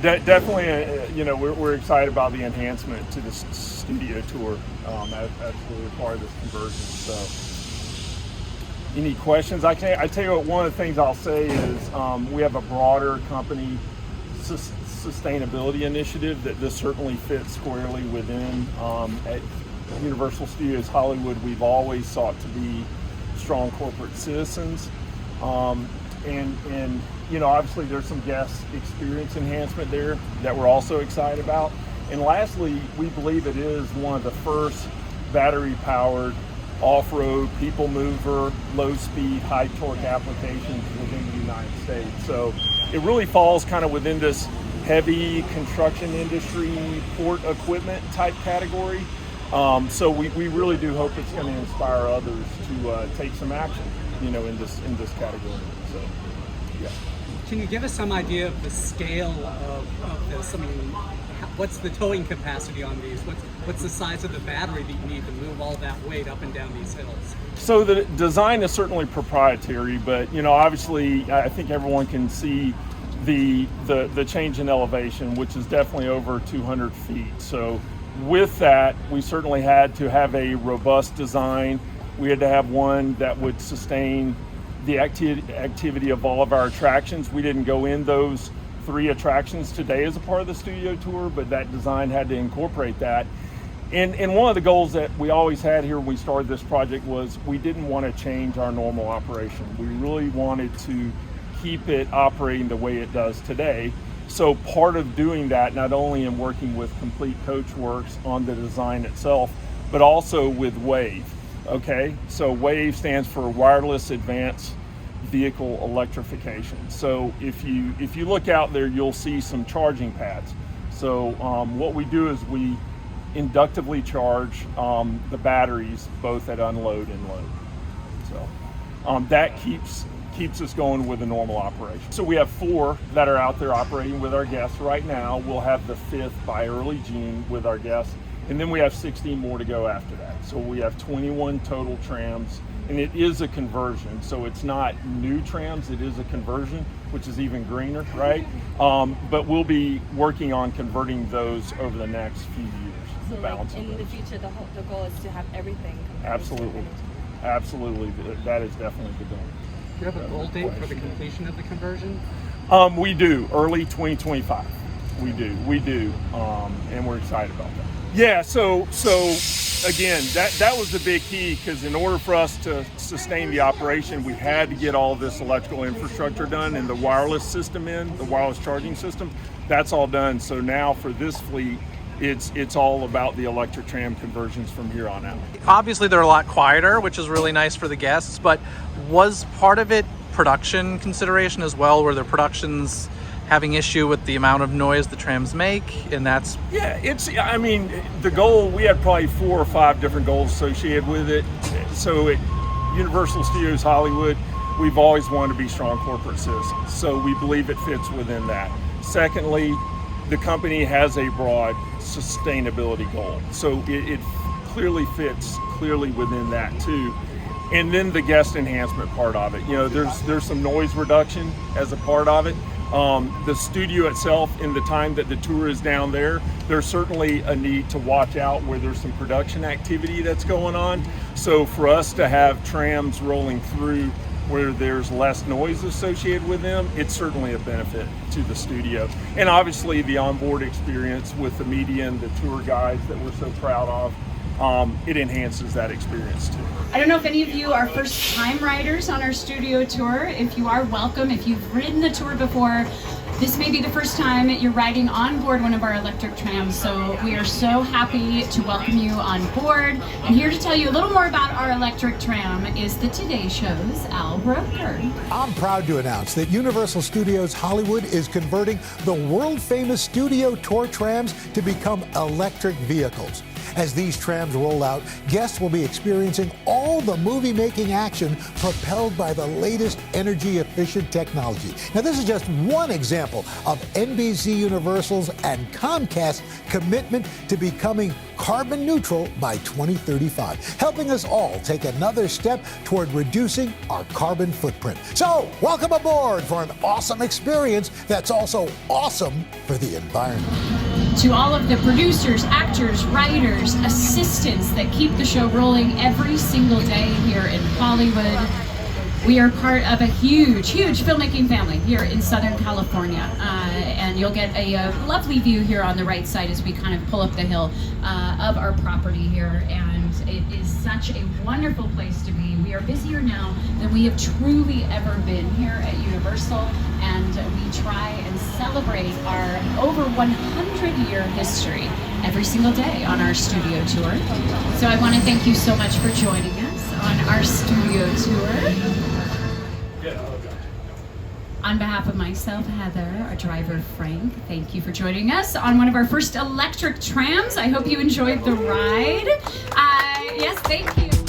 Definitely, we're excited about the enhancement to the studio tour. Absolutely part of this conversion. So, any questions? I tell you what. One of the things I'll say is we have a broader company sustainability initiative that this certainly fits squarely within. At Universal Studios Hollywood, we've always sought to be strong corporate citizens. And obviously there's some guest experience enhancement there that we're also excited about. And lastly, we believe it is one of the first battery-powered off-road people mover, low-speed, high-torque applications within the United States. So it really falls kind of within this heavy construction industry, port equipment type category. So we really do hope it's going to inspire others to take some action, in this category. So, yeah. Can you give us some idea of the scale of this? I mean, what's the towing capacity on these? What's the size of the battery that you need to move all that weight up and down these hills? So the design is certainly proprietary, but obviously I think everyone can see the change in elevation, which is definitely over 200 feet. So with that, we certainly had to have a robust design. We had to have one that would sustain the activity of all of our attractions. We didn't go in those 3 attractions today as a part of the studio tour, but that design had to incorporate that. And one of the goals that we always had here when we started this project was we didn't want to change our normal operation. We really wanted to keep it operating the way it does today. So part of doing that, not only in working with Complete Coachworks on the design itself, but also with WAVE. Okay, so WAVE stands for Wireless Advanced Vehicle Electrification. So if you look out there, you'll see some charging pads. So what we do is we inductively charge the batteries both at unload and load. So that keeps us going with a normal operation. So we have 4 that are out there operating with our guests right now. We'll have the 5th by early June with our guests. And then we have 16 more to go after that. So we have 21 total trams, and it is a conversion. So it's not new trams, it is a conversion, which is even greener, right? But we'll be working on converting those over the next few years. So in the future, the goal is to have everything converted. Absolutely. That is definitely the goal. Do you have a goal date for the completion of the conversion? We do, early 2025. We do, and we're excited about that. Yeah, so again, that was the big key, because in order for us to sustain the operation, we had to get all this electrical infrastructure done and the wireless system the wireless charging system. That's all done. So now for this fleet, it's all about the electric tram conversions from here on out. Obviously, they're a lot quieter, which is really nice for the guests, but was part of it production consideration as well? Were there productions having issue with the amount of noise the trams make? And that's... Yeah, the goal, we had probably 4 or 5 different goals associated with it. So at Universal Studios Hollywood, we've always wanted to be strong corporate citizens. So we believe it fits within that. Secondly, the company has a broad sustainability goal. So it clearly fits within that too. And then the guest enhancement part of it. There's some noise reduction as a part of it. The studio itself, in the time that the tour is down there, there's certainly a need to watch out where there's some production activity that's going on. So for us to have trams rolling through where there's less noise associated with them, it's certainly a benefit to the studio. And obviously the onboard experience with the media and the tour guides that we're so proud of, it enhances that experience too. I don't know if any of you are first-time riders on our studio tour. If you are, welcome. If you've ridden the tour before, this may be the first time you're riding on board one of our electric trams, so we are so happy to welcome you on board. And here to tell you a little more about our electric tram is the Today Show's Al Broker. I'm proud to announce that Universal Studios Hollywood is converting the world-famous studio tour trams to become electric vehicles. As these trams roll out, guests will be experiencing all the movie-making action propelled by the latest energy-efficient technology. Now, this is just one example of NBC Universal's and Comcast's commitment to becoming carbon neutral by 2035, helping us all take another step toward reducing our carbon footprint. So, welcome aboard for an awesome experience that's also awesome for the environment. To all of the producers, actors, writers, assistants that keep the show rolling every single day here in Hollywood. We are part of a huge filmmaking family here in Southern California. And you'll get a lovely view here on the right side as we kind of pull up the hill of our property here. And it is such a wonderful place to be. We are busier now than we have truly ever been here at Universal. And we try and celebrate our over 100-year history every single day on our studio tour. So I want to thank you so much for joining us on our studio tour. On behalf of myself, Heather, our driver, Frank, thank you for joining us on one of our first electric trams. I hope you enjoyed the ride. Yes, thank you.